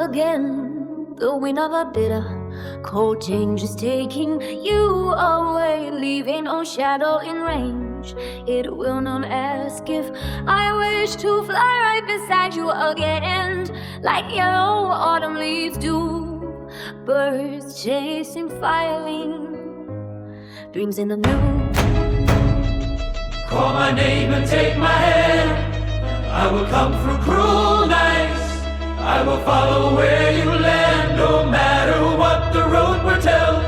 again. The wind of a bitter cold change is taking you away, leaving no shadow in range. It will not ask if I wish to fly right beside you again, like yellow autumn leaves do. Birds chasing, firing, dreams in the moon. Call my name and take my hand. I will come through cruel nights. I will follow where you land, no matter what the road foretells.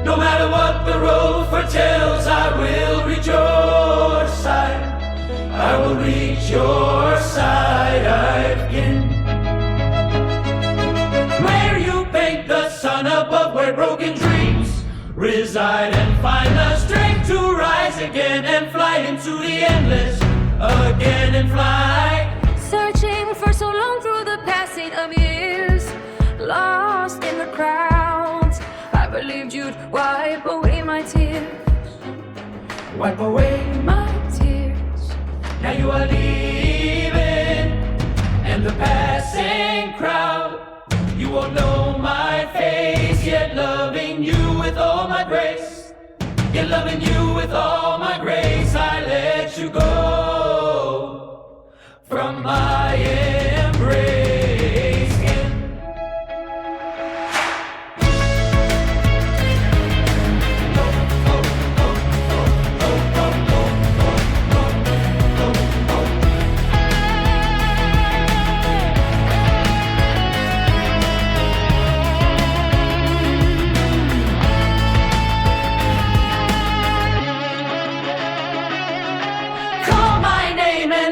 No matter what the road foretells, I will reach your side. I will reach your side again. Where you paint the sun above, where broken dreams reside, and find the strength to rise again and fly into the endless again and fly. Searching for so long through the passing of years, lost in the crowds, I believed you'd wipe away my tears. Wipe away My tears. Now you are leaving, and the passing crowd, you won't know my face, yet loving you with all my grace. Yet loving you with all my grace, I let you go from my embrace again.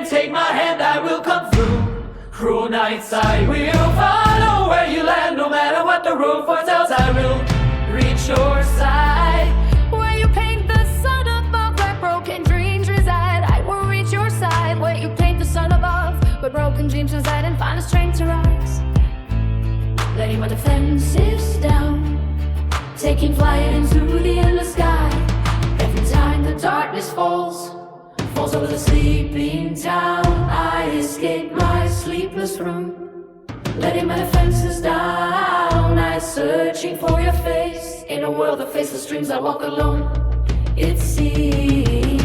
Take my hand, I will come through cruel nights. I will follow where you land, no matter what the road foretells. I will reach your side. Where you paint the sun above, where broken dreams reside, I will reach your side. Where you paint the sun above, where broken dreams reside, and find the strength to rise. Letting my defenses down, taking flight into the endless sky. Every time the darkness falls over the sleeping town, I escape my sleepless room, letting my defenses down. I searching for your face in a world of faceless dreams. I walk alone, it seems.